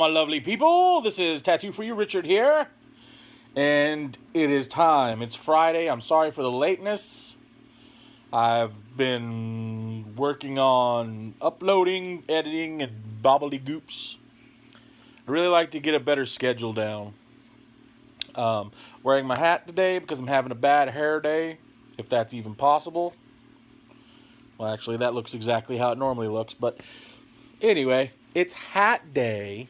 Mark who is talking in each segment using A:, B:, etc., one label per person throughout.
A: my lovely people. This is Tattoo for You Richard here. And it is time. It's Friday. I'm sorry for the lateness. I've been working on uploading, editing, and bobbledygoops. I really like to get a better schedule down. Wearing my hat today because I'm having a bad hair day, if that's even possible. Well, actually, that looks exactly how it normally looks. But anyway, it's hat day.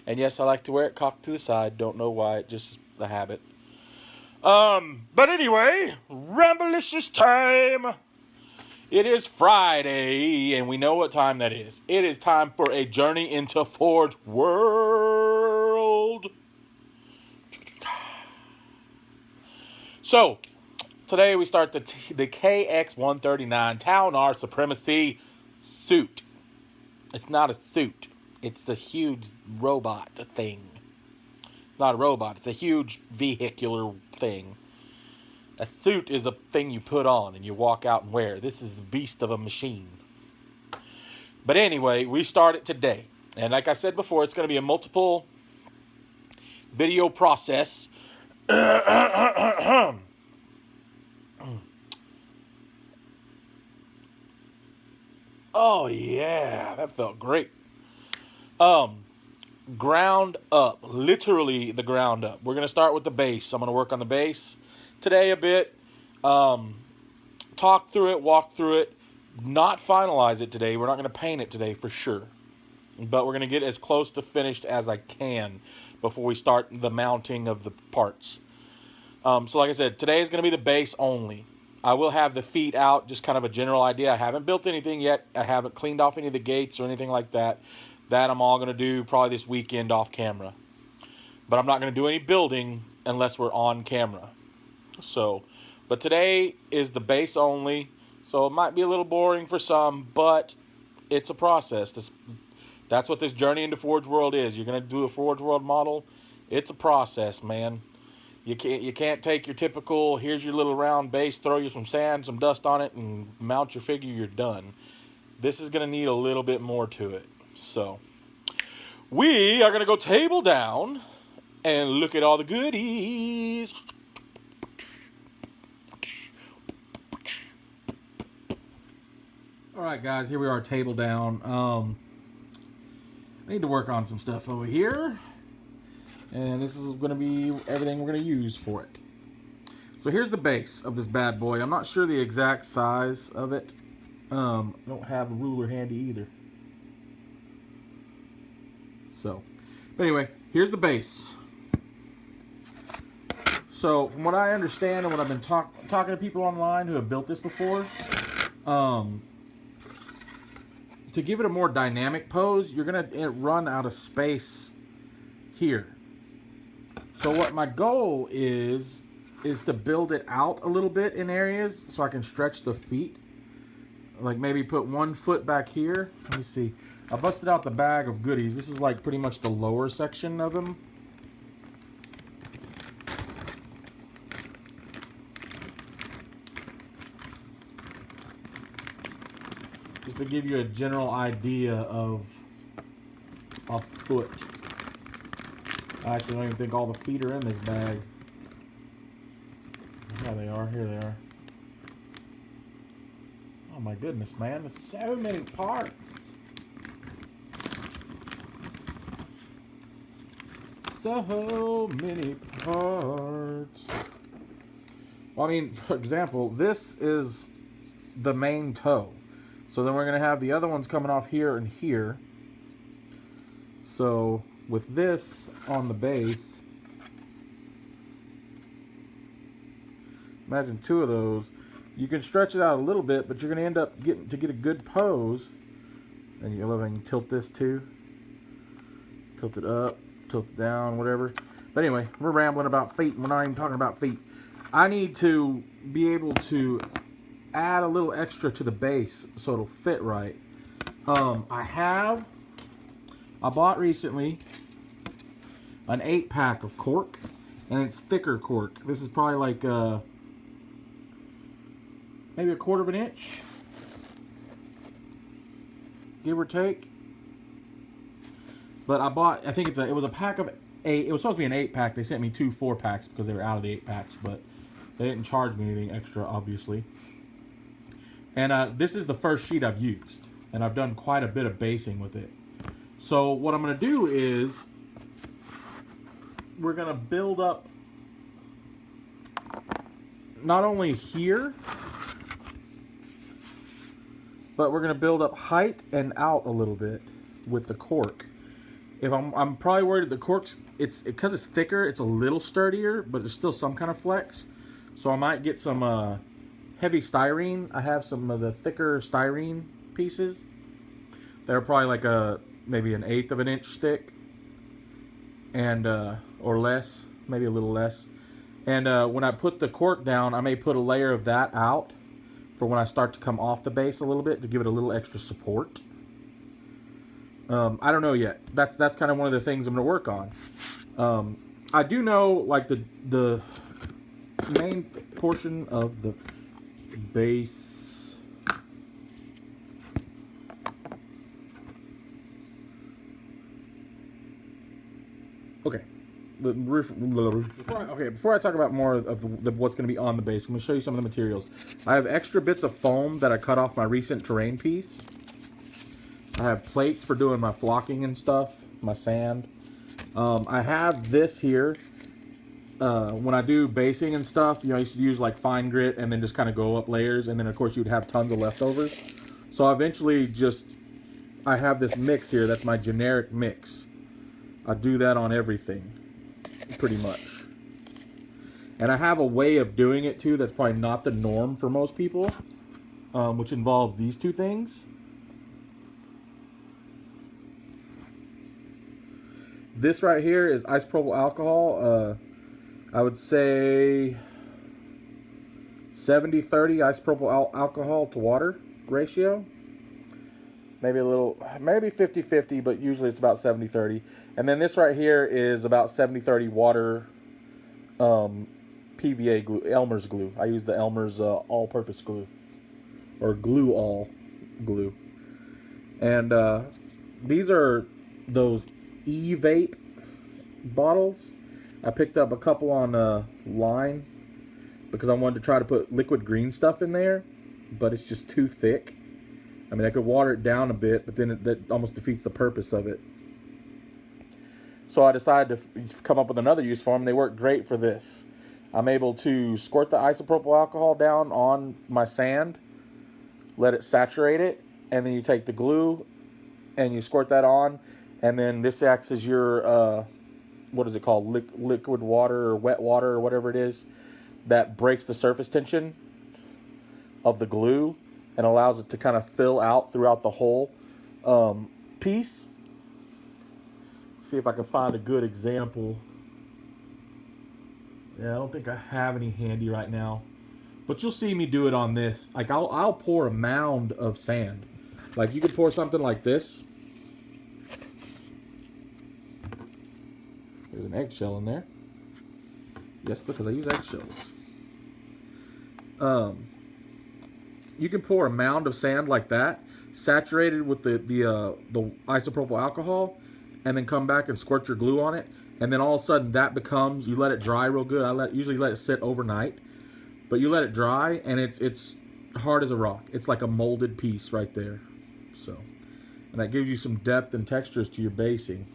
A: And yes, I like to wear it cocked to the side. Don't know why. It's just a habit. But anyway, Ramblicious time. It is Friday, and we know what time that is. It is time for a journey into Forgeworld. So, today we start the KX-139 Talnar Supremacy suit. It's not a suit. It's a huge robot thing. It's not a robot. It's a huge vehicular thing. A suit is a thing you put on and you walk out and wear. This is a beast of a machine. But anyway, we start it today. And like I said before, it's going to be a multiple video process. Oh yeah, that felt great. Ground up, literally the ground up. We're going to start with the base. I'm going to work on the base today a bit. Talk through it, walk through it, not finalize it today. We're not going to paint it today for sure. But we're going to get as close to finished as I can before we start the mounting of the parts. So like I said, today is going to be the base only. I will have the feet out, just kind of a general idea. I haven't built anything yet. I haven't cleaned off any of the gates or anything like that. That I'm all going to do probably this weekend off camera. But I'm not going to do any building unless we're on camera. So, but today is the base only. So it might be a little boring for some, but it's a process. That's what this journey into Forgeworld is. You're going to do a Forgeworld model. It's a process, man. You can't take your typical, here's your little round base, throw you some sand, some dust on it, and mount your figure, you're done. This is going to need a little bit more to it. So, we are going to go table down and look at all the goodies. Alright guys, here we are table down. I need to work on some stuff over here. And this is going to be everything we're going to use for it. So here's the base of this bad boy. I'm not sure the exact size of it. I don't have a ruler handy either. So, but anyway, here's the base. So, from what I understand and what I've been talking to people online who have built this before, to give it a more dynamic pose, you're going to run out of space here. So what my goal is to build it out a little bit in areas so I can stretch the feet. Like maybe put 1 foot back here. Let me see. I busted out the bag of goodies. This is like pretty much the lower section of them. Just to give you a general idea of a foot. I actually don't even think all the feet are in this bag. Yeah, they are. Here they are. Oh my goodness, man. There's so many parts. So many parts. Well, I mean, for example, this is the main toe. So then we're going to have the other ones coming off here and here. So with this on the base, imagine 2 of those. You can stretch it out a little bit, but you're going to end up getting to get a good pose. And you're loving tilt this too. Tilt it up, tilt it down, whatever. But anyway, we're rambling about feet. We're not even talking about feet. I need to be able to add a little extra to the base so it'll fit right. I bought recently an 8-pack of cork, and it's thicker cork. This is probably like maybe a 1/4 of an inch, give or take. But I bought, I think it was a pack of 8. It was supposed to be an 8-pack. They sent me 2 4-packs because they were out of the 8-packs, but they didn't charge me anything extra, obviously. And this is the first sheet I've used, and I've done quite a bit of basing with it. So what I'm going to do is we're going to build up not only here, but we're going to build up height and out a little bit with the cork. If I'm probably worried that the cork's, because it's thicker, it's a little sturdier, but there's still some kind of flex. So I might get some heavy styrene. I have some of the thicker styrene pieces. They're probably like maybe 1/8 of an inch thick, and or less, maybe a little less. And when I put the cork down, I may put a layer of that out for when I start to come off the base a little bit to give it a little extra support. I don't know yet. That's kind of one of the things I'm going to work on. I do know, like, the main portion of the base. Okay. Before I talk about more of what's going to be on the base, I'm going to show you some of the materials. I have extra bits of foam that I cut off my recent terrain piece. I have plates for doing my flocking and stuff, my sand. I have this here. When I do basing and stuff, I used to use like fine grit and then just kind of go up layers, and then of course you'd have tons of leftovers. So eventually I have this mix here. That's my generic mix. I do that on everything, pretty much. And I have a way of doing it too that's probably not the norm for most people, which involves these two things. This right here is isopropyl alcohol. I would say 70-30 isopropyl alcohol to water ratio. Maybe a little, maybe 50-50, but usually it's about 70-30. And then this right here is about 70-30 water PVA glue, Elmer's glue. I use the Elmer's all-purpose glue, or glue-all glue. And these are those E-vape bottles. I picked up a couple on line because I wanted to try to put liquid green stuff in there, but it's just too thick. I mean, I could water it down a bit, but then that almost defeats the purpose of it. So I decided to come up with another use for them. They work great for this. I'm able to squirt the isopropyl alcohol down on my sand, let it saturate it, and then you take the glue and you squirt that on. And then this acts as your, what is it called? Liquid water or wet water or whatever it is that breaks the surface tension of the glue and allows it to kind of fill out throughout the whole piece. See if I can find a good example. Yeah, I don't think I have any handy right now. But you'll see me do it on this. Like, I'll pour a mound of sand. Like, you could pour something like this. There's an eggshell in there. Yes, because I use eggshells. You can pour a mound of sand like that, saturated with the isopropyl alcohol, and then come back and squirt your glue on it. And then all of a sudden that becomes, you let it dry real good. I usually let it sit overnight, but you let it dry and it's hard as a rock. It's like a molded piece right there. So, and that gives you some depth and textures to your basing.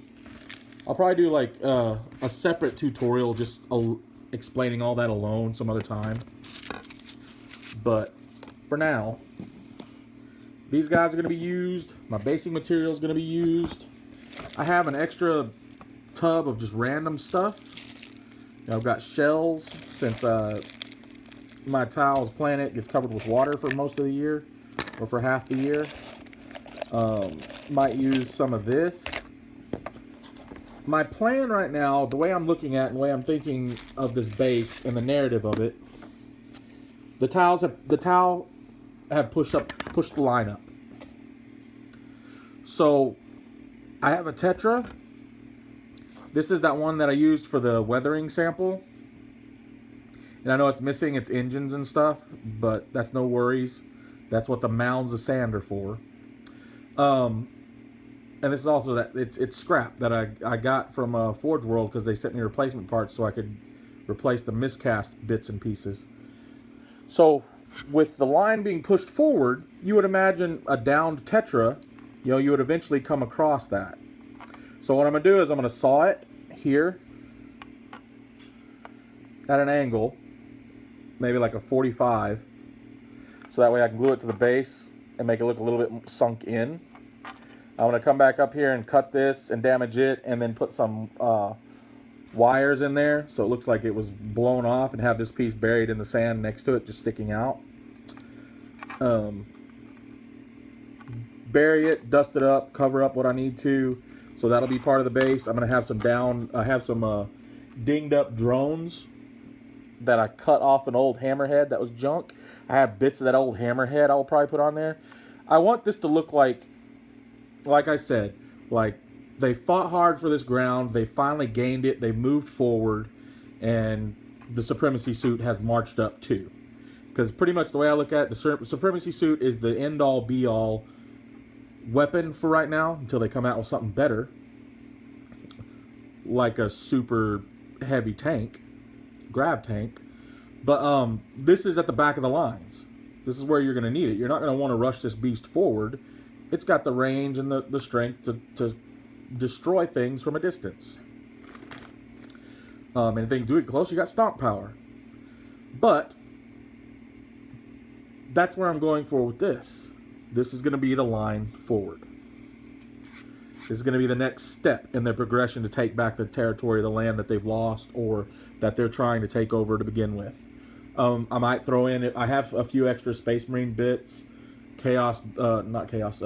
A: I'll probably do like a separate tutorial just explaining all that alone some other time. But for now, these guys are going to be used. My basing material is going to be used. I have an extra tub of just random stuff. I've got shells since my tiles planet gets covered with water for most of the year, or for half the year. Might use some of this. My plan right now, the way I'm looking at and the way I'm thinking of this base and the narrative of it, the tile have pushed the line up. So I have a Tetra. This is that one that I used for the weathering sample. And I know it's missing its engines and stuff, but that's no worries. That's what the mounds of sand are for. And this is also that it's scrap that I got from Forgeworld because they sent me replacement parts so I could replace the miscast bits and pieces. So with the line being pushed forward, you would imagine a downed Tetra, you know, you would eventually come across that. So what I'm going to do is I'm going to saw it here at an angle, maybe like a 45, so that way I can glue it to the base and make it look a little bit sunk in. I'm going to come back up here and cut this and damage it and then put some wires in there so it looks like it was blown off and have this piece buried in the sand next to it just sticking out. Bury it, dust it up, cover up what I need to, so that'll be part of the base. I'm going to have some dinged up drones that I cut off an old hammerhead that was junk. I have bits of that old hammerhead I'll probably put on there. I want this to look like I said, like they fought hard for this ground, they finally gained it, they moved forward, and the Supremacy suit has marched up too. Because pretty much the way I look at it, the Supremacy suit is the end-all be-all weapon for right now until they come out with something better, like a super heavy tank, grav tank. But this is at the back of the lines. This is where you're going to need it. You're not going to want to rush this beast forward. It's got the range and the strength to destroy things from a distance. And if they can do it close, you got stomp power. But that's where I'm going for with this. This is going to be the line forward. This is going to be the next step in their progression to take back the territory of the land that they've lost or that they're trying to take over to begin with. I might throw in, I have a few extra Space Marine bits. Chaos, not Chaos,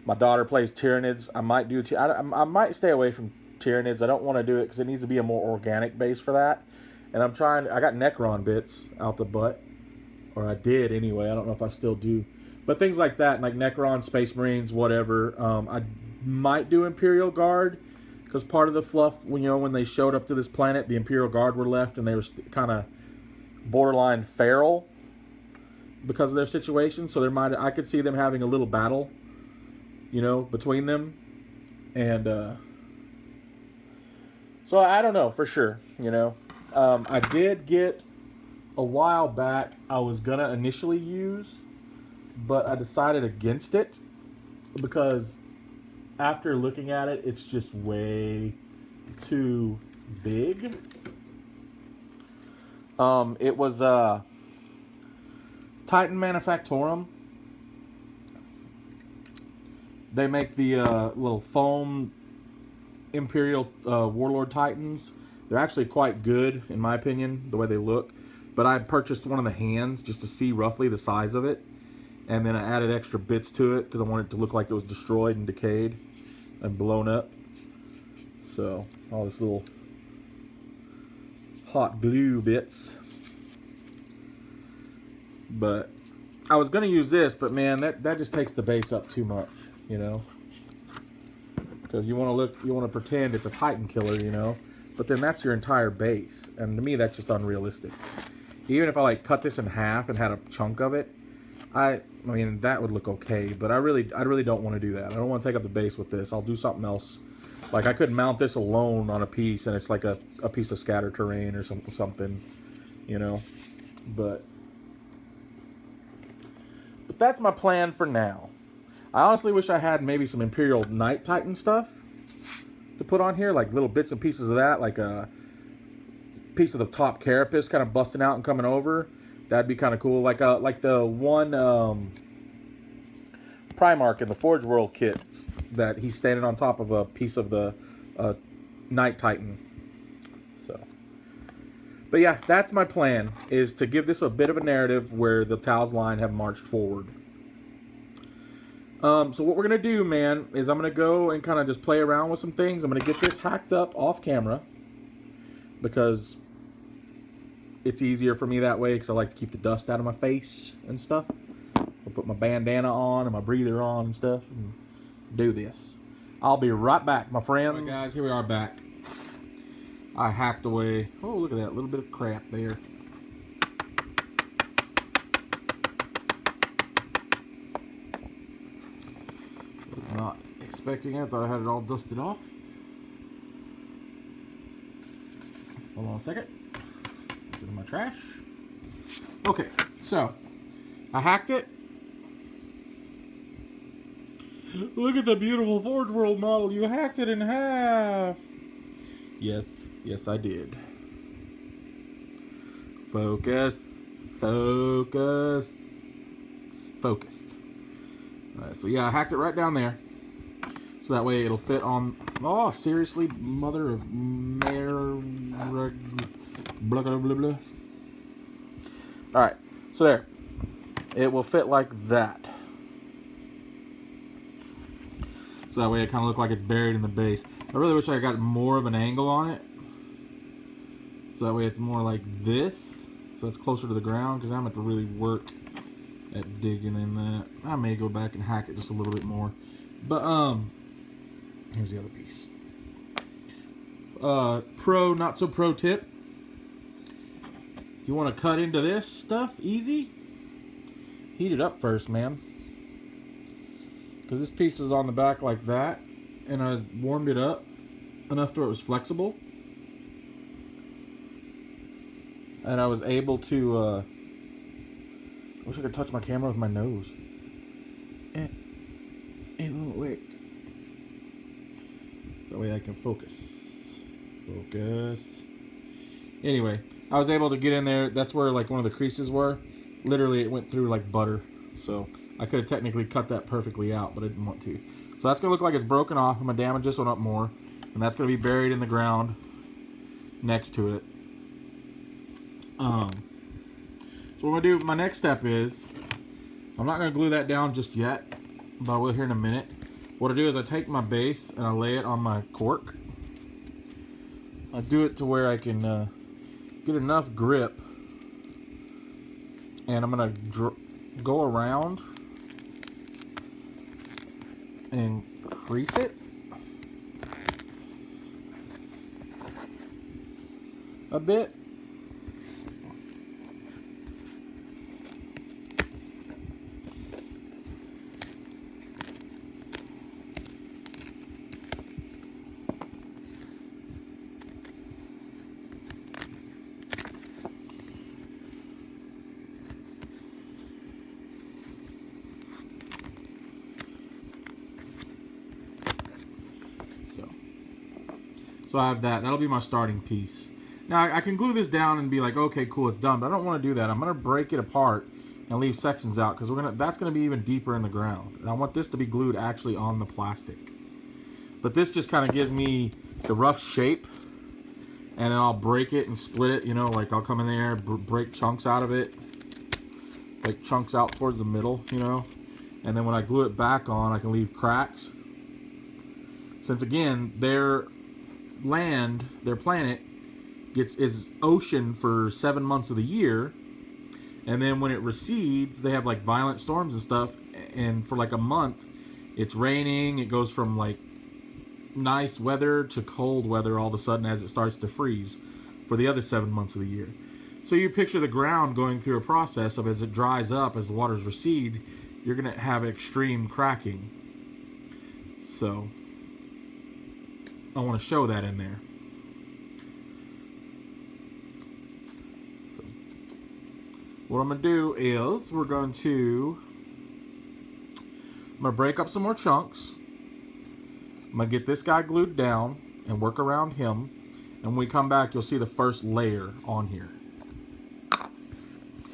A: my daughter plays Tyranids. I might do, I might stay away from Tyranids. I don't want to do it because it needs to be a more organic base for that. And I'm trying, I got Necron bits out the butt. Or I did anyway, I don't know if I still do. But things like that, like Necron, Space Marines, whatever. I might do Imperial Guard, because part of the fluff, when they showed up to this planet, the Imperial Guard were left, and they were kind of borderline feral because of their situation. So I could see them having a little battle, between them, and so I don't know for sure. I did get a while back. I was gonna initially use, but I decided against it because after looking at it, it's just way too big. It was Titan Manufactorum. They make the little foam Imperial Warlord Titans. They're actually quite good, in my opinion, the way they look. But I purchased one of the hands just to see roughly the size of it. And then I added extra bits to it because I wanted it to look like it was destroyed and decayed and blown up. So, all this little hot glue bits. But I was going to use this, but man, that just takes the base up too much, Because you want to pretend it's a Titan killer, But then that's your entire base. And to me, that's just unrealistic. Even if I cut this in half and had a chunk of it, I mean that would look okay. But I really don't want to do that. I don't want to take up the base with this. I'll do something else. Like I could mount this alone on a piece, and it's like a piece of scatter terrain or something, But that's my plan for now. I honestly wish I had maybe some Imperial Night Titan stuff to put on here, like little bits and pieces of that, like a piece of the top carapace kind of busting out and coming over. That'd be kind of cool. Like the one Primarch in the Forgeworld kits that he's standing on top of a piece of the Night Titan. So, but yeah, that's my plan, is to give this a bit of a narrative where the Tau's line have marched forward. So what we're going to do, man, is I'm going to go and kind of just play around with some things. I'm going to get this hacked up off camera because it's easier for me that way because I like to keep the dust out of my face and stuff. I'll put my bandana on and my breather on and stuff and do this. I'll be right back, my friends. All right, guys, here we are back. I hacked away. Oh, look at that little bit of crap there. Not expecting it. I thought I had it all dusted off. Hold on a second. Put it in my trash. Okay, so I hacked it. Look at the beautiful Forgeworld model. You hacked it in half. Yes, yes I did. Focus. Focus. Focused. Alright, so yeah, I hacked it right down there. So that way it'll fit on... Oh, seriously? Mother of Mary... Blah, blah, blah, blah. Alright, so there. It will fit like that. So that way it kind of looks like it's buried in the base. I really wish I got more of an angle on it. So that way it's more like this. So it's closer to the ground, because I'm going to have to really work at digging in that. I may go back and hack it just a little bit more. But, here's the other piece. Pro, not so pro tip. If you want to cut into this stuff easy, heat it up first, man. Because this piece was on the back like that, and I warmed it up enough to it was flexible. And I was able to, I wish I could touch my camera with my nose. It won't work. That way I can focus. Focus. Anyway, I was able to get in there. That's where like one of the creases were. Literally, it went through like butter. So I could have technically cut that perfectly out, but I didn't want to. So that's going to look like it's broken off. I'm going to damage this one up more. And that's going to be buried in the ground next to it. So what I'm going to do, my next step is, I'm not going to glue that down just yet, but I will here in a minute. What I do is I take my base and I lay it on my cork. I do it to where I can get enough grip, and I'm going to go around and crease it a bit. So I have that. That'll be my starting piece. Now I can glue this down and be like, okay, cool, it's done. But I don't want to do that. I'm going to break it apart and leave sections out, because that's going to be even deeper in the ground. And I want this to be glued actually on the plastic. But this just kind of gives me the rough shape, and then I'll break it and split it. You know, like I'll come in there, break chunks out of it, like chunks out towards the middle. You know, and then when I glue it back on, I can leave cracks. Since again, their planet is ocean for 7 months of the year, and then when it recedes, they have like violent storms and stuff, and for like a month it's raining. It goes from like nice weather to cold weather all of a sudden as it starts to freeze for the other 7 months of the year. So you picture the ground going through a process of, as it dries up, as the waters recede, you're going to have extreme cracking. So I want to show that in there. So what I'm going to do is I'm going to break up some more chunks. I'm going to get this guy glued down and work around him. And when we come back, you'll see the first layer on here.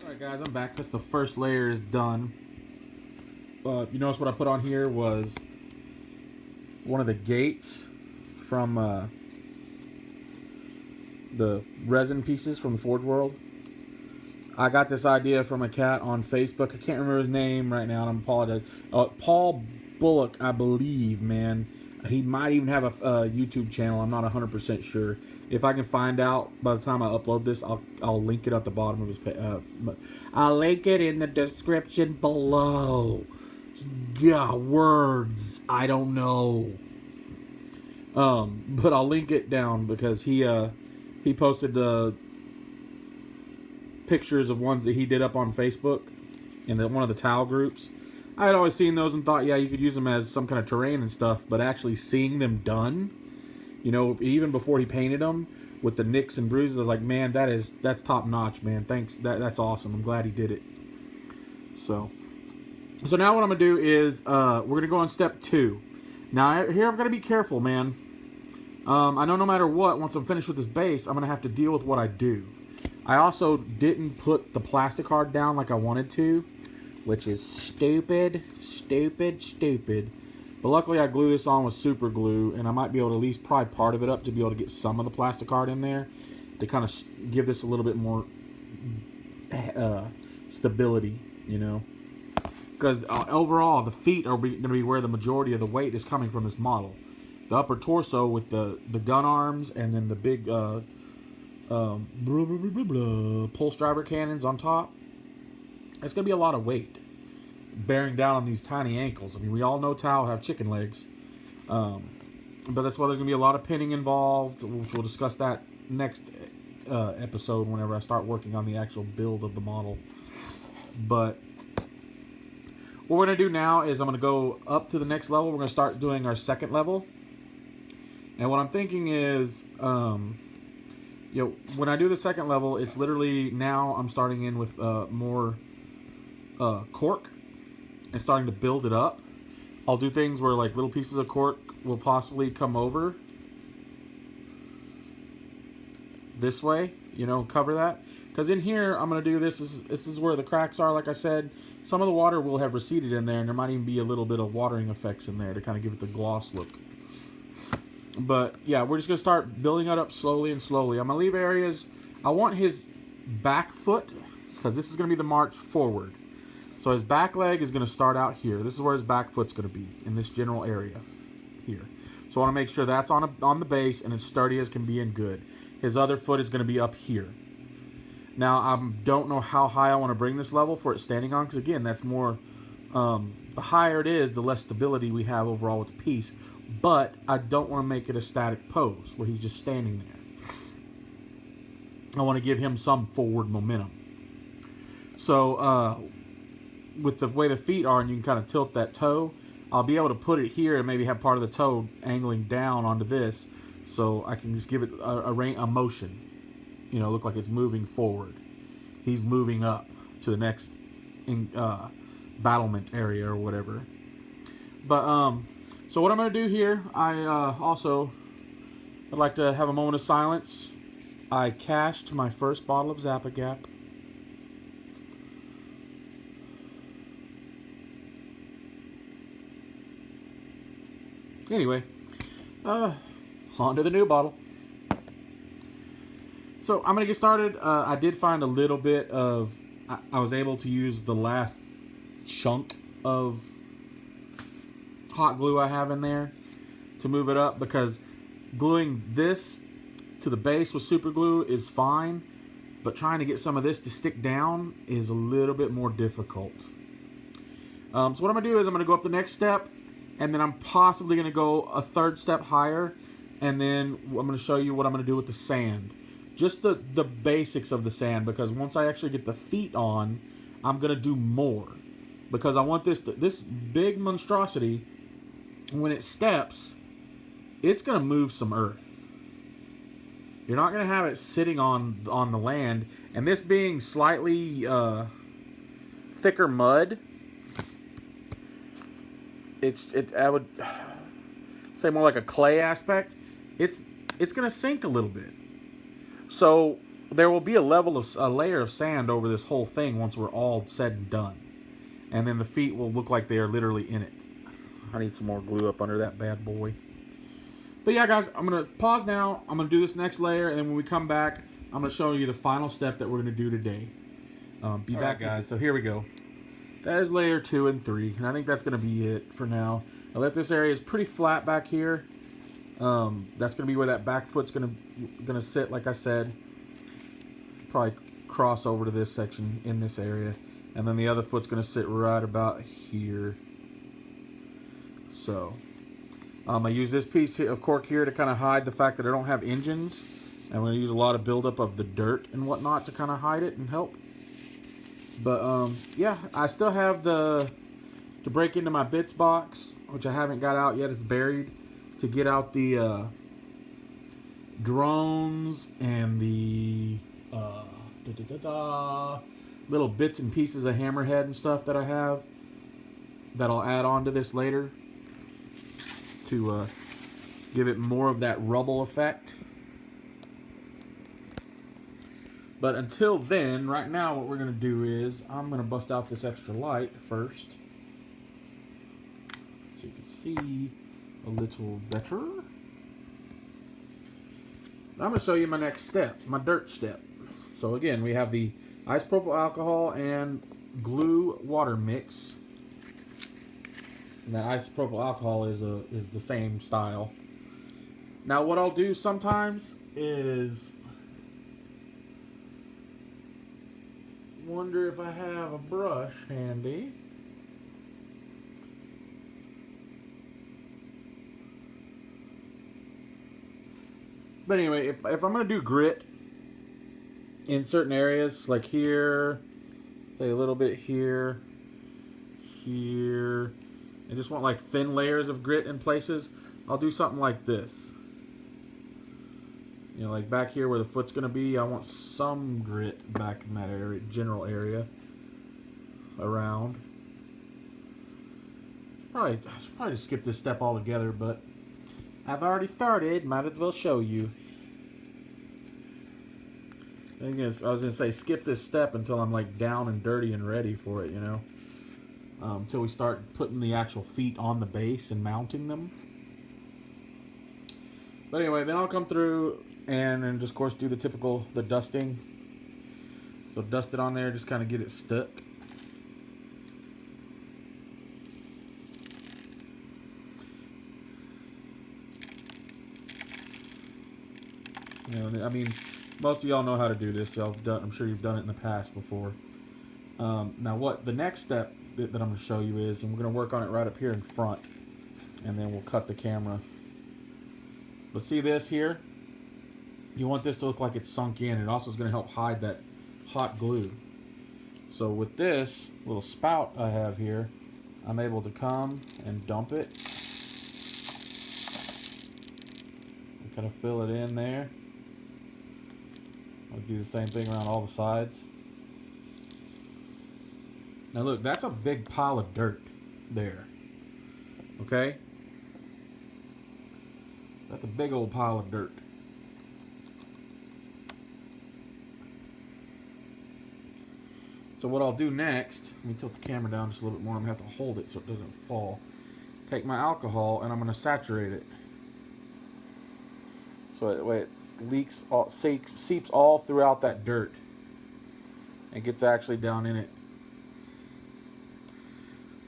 A: Alright guys, I'm back. That's the first layer is done. You notice what I put on here was one of the gates from the resin pieces from the Forgeworld. I got this idea from a cat on Facebook. I can't remember his name right now, and I apologize. Paul Bullock, I believe, man. He might even have a YouTube channel. I'm not 100% sure. If I can find out by the time I upload this, I'll link it at the bottom of his page. I'll link it in the description below. Yeah, words. I don't know. But I'll link it down because he posted pictures of ones that he did up on Facebook in one of the towel groups. I had always seen those and thought, yeah, you could use them as some kind of terrain and stuff, but actually seeing them done, you know, even before he painted them with the nicks and bruises, I was like, man, that's top notch, man. Thanks, that's awesome. I'm glad he did it. So now what I'm gonna do is we're gonna go on step 2. Now here I'm gonna be careful, man. I know no matter what, once I'm finished with this base, I'm gonna have to deal with what I do. I also didn't put the plastic card down like I wanted to, which is stupid. But luckily I glue this on with super glue, and I might be able to at least pry part of it up to be able to get some of the plastic card in there to kind of give this a little bit more stability, you know. Because overall, the feet are going to be where the majority of the weight is coming from this model. The upper torso with the gun arms and then the big pulse driver cannons on top. It's going to be a lot of weight bearing down on these tiny ankles. I mean, we all know Tau have chicken legs. But that's why there's going to be a lot of pinning involved, which we'll discuss that next episode whenever I start working on the actual build of the model. But what we're going to do now is I'm going to go up to the next level. We're going to start doing our second level. And what I'm thinking is, you know, when I do the second level, it's literally now I'm starting in with more cork and starting to build it up. I'll do things where like little pieces of cork will possibly come over this way, you know, cover that. Because in here, I'm going to do this. This is where the cracks are, like I said. Some of the water will have receded in there, and there might even be a little bit of watering effects in there to kind of give it the gloss look. But, yeah, we're just going to start building it up slowly and slowly. I'm going to leave areas. I want his back foot, because this is going to be the march forward. So his back leg is going to start out here. This is where his back foot's going to be, in this general area here. So I want to make sure that's on the base and as sturdy as can be and good. His other foot is going to be up here. Now, I don't know how high I want to bring this level for it standing on, because again, that's more, the higher it is, the less stability we have overall with the piece. But I don't want to make it a static pose where he's just standing there. I want to give him some forward momentum. So, with the way the feet are, and you can kind of tilt that toe, I'll be able to put it here and maybe have part of the toe angling down onto this, so I can just give it a motion. You know, look like it's moving forward. He's moving up to the next battlement area or whatever. But so what I'm going to do here, I'd like to have a moment of silence. I cached my first bottle of Zappa-Gap. Anyway, on to the new bottle. So I'm going to get started. I did find a little bit of, I was able to use the last chunk of hot glue I have in there to move it up, because gluing this to the base with super glue is fine, but trying to get some of this to stick down is a little bit more difficult. So what I'm going to do is I'm going to go up the next step, and then I'm possibly going to go a third step higher, and then I'm going to show you what I'm going to do with the sand. Just the basics of the sand, because once I actually get the feet on, I'm going to do more. Because I want this big monstrosity, when it steps, it's going to move some earth. You're not going to have it sitting on the land. And this being slightly thicker mud, I would say more like a clay aspect. It's going to sink a little bit. So there will be a layer of sand over this whole thing once we're all said and done. And then the feet will look like they are literally in it. I need some more glue up under that bad boy. But yeah, guys, I'm going to pause now. I'm going to do this next layer, and then when we come back, I'm going to show you the final step that we're going to do today. Be back, right, guys. So here we go. That is layer 2 and 3, and I think that's going to be it for now. I left this area is pretty flat back here. That's going to be where that back foot's going to sit, like I said. Probably cross over to this section in this area. And then the other foot's going to sit right about here. So, I use this piece of cork here to kind of hide the fact that I don't have engines. I'm going to use a lot of buildup of the dirt and whatnot to kind of hide it and help. But, yeah, I still have to to break into my bits box, which I haven't got out yet. It's buried, to get out the drones and the little bits and pieces of hammerhead and stuff that I have that I'll add on to this later to give it more of that rubble effect. But until then, right now what we're going to do is I'm going to bust out this extra light first so you can see a little better. I'm going to show you my next step, my dirt step. So again, we have the isopropyl alcohol and glue water mix. And that isopropyl alcohol is the same style. Now what I'll do sometimes is wonder if I have a brush handy. But anyway, if I'm going to do grit in certain areas, like here, say a little bit here, here, I just want like thin layers of grit in places, I'll do something like this. You know, like back here where the foot's going to be, I want some grit back in that area, general area around. I should probably just skip this step altogether, but I've already started, might as well show you. I was going to say skip this step until I'm like down and dirty and ready for it, you know. Until we start putting the actual feet on the base and mounting them. But anyway, then I'll come through and just of course do the typical, the dusting. So dust it on there, just kind of get it stuck. You know, I mean, most of y'all know how to do this. I'm sure you've done it in the past before. Now what the next step that I'm going to show you is, and we're going to work on it right up here in front, and then we'll cut the camera. But see this here? You want this to look like it's sunk in. It also is going to help hide that hot glue. So with this little spout I have here, I'm able to come and dump it. And kind of fill it in there. I'll do the same thing around all the sides. Now look, that's a big pile of dirt there. Okay? That's a big old pile of dirt. So what I'll do next, let me tilt the camera down just a little bit more. I'm going to have to hold it so it doesn't fall. Take my alcohol and I'm going to saturate it. So that way it seeps all throughout that dirt. And gets actually down in it.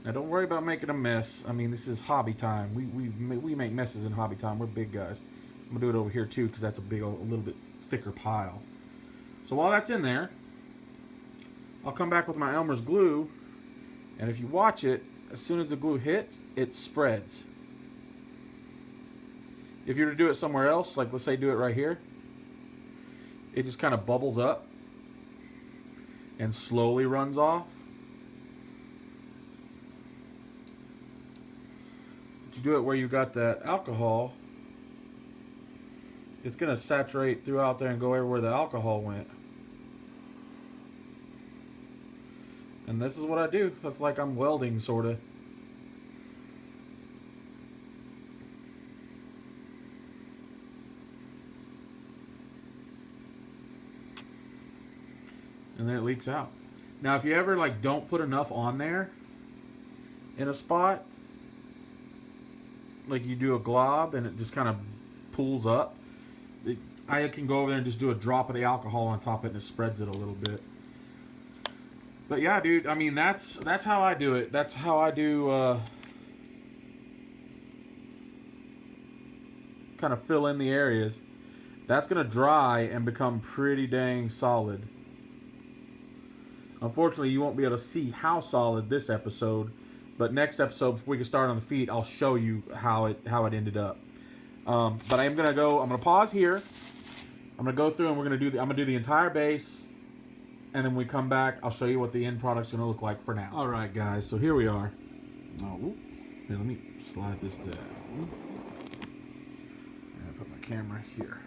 A: Now don't worry about making a mess. I mean, this is hobby time. We make messes in hobby time. We're big guys. I'm going to do it over here too because that's a little bit thicker pile. So while that's in there, I'll come back with my Elmer's glue, and if you watch it, as soon as the glue hits, it spreads. If you were to do it somewhere else, like let's say do it right here, it just kind of bubbles up and slowly runs off. But you do it where you got that alcohol, it's going to saturate throughout there and go everywhere the alcohol went. And this is what I do. That's like I'm welding, sort of. And then it leaks out. Now, if you ever like don't put enough on there in a spot, like you do a glob and it just kind of pools up, I can go over there and just do a drop of the alcohol on top of it and it spreads it a little bit. But yeah, dude, I mean, that's how I do it. That's how I do kind of fill in the areas. That's going to dry and become pretty dang solid. Unfortunately, you won't be able to see how solid this episode, but next episode, before we can start on the feet, I'll show you how it ended up. But I'm going to pause here. I'm going to go through and I'm going to do the entire base. And then when we come back, I'll show you what the end product's going to look like for now. Alright guys, so here we are. Oh, here, let me slide this down. And put my camera here.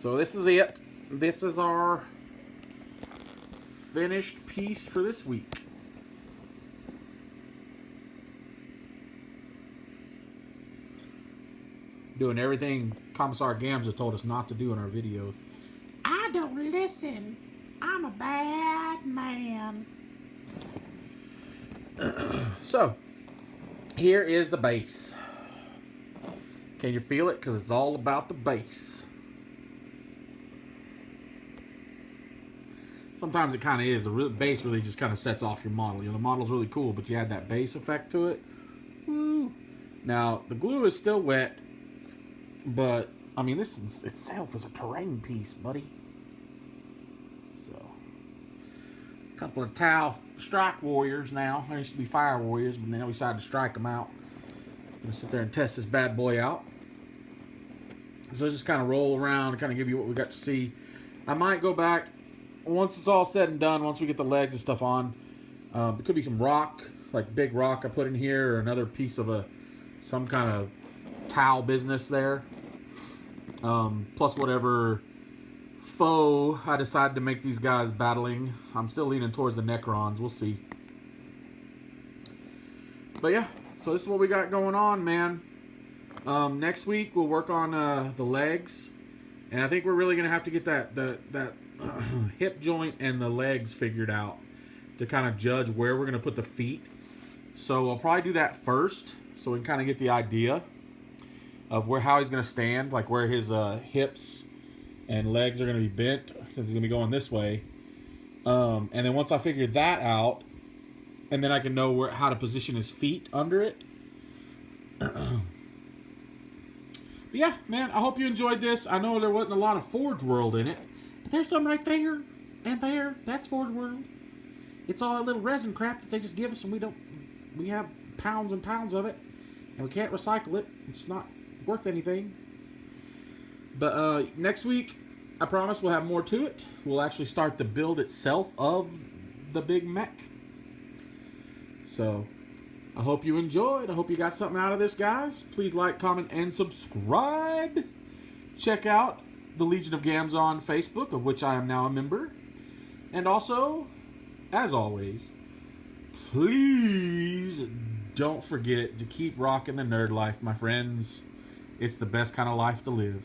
A: So this is it. This is our finished piece for this week. Doing everything Commissar Gamza told us not to do in our videos. I don't listen. I'm a bad man. So, here is the base. Can you feel it? Because it's all about the base. Sometimes it kind of is. The base really just kind of sets off your model. You know, the model's really cool, but you add that base effect to it. Woo. Now, the glue is still wet, but, I mean, this is, itself is a terrain piece, buddy. So, a couple of Tau strike warriors now. There used to be fire warriors, but now we decided to strike them out. I'm going to sit there and test this bad boy out. So just kind of roll around and kind of give you what we got to see. I might go back, once it's all said and done, once we get the legs and stuff on, there could be some rock, like big rock I put in here, or another piece of some kind of Tau business there. Plus whatever foe I decided to make these guys battling. I'm still leaning towards the Necrons. We'll see. But yeah, so this is what we got going on, man. Next week we'll work on the legs, and I think we're really gonna have to get that hip joint and the legs figured out to kind of judge where we're gonna put the feet. So I'll probably do that first, so we can kind of get the idea of how he's gonna stand, like where his hips and legs are gonna be bent, since he's gonna be going this way. And then once I figure that out, and then I can know how to position his feet under it. But yeah, man, I hope you enjoyed this. I know there wasn't a lot of Forgeworld in it, but there's some right there and there. That's Forgeworld. It's all that little resin crap that they just give us, and we have pounds and pounds of it, and we can't recycle it. It's not worth anything. But next week, I promise we'll have more to it. We'll actually start the build itself of the big mech. So, I hope you enjoyed. I hope you got something out of this, guys. Please like, comment, and subscribe. Check out the Legion of Gamza on Facebook, of which I am now a member. And also, as always, please don't forget to keep rocking the nerd life, my friends. It's the best kind of life to live.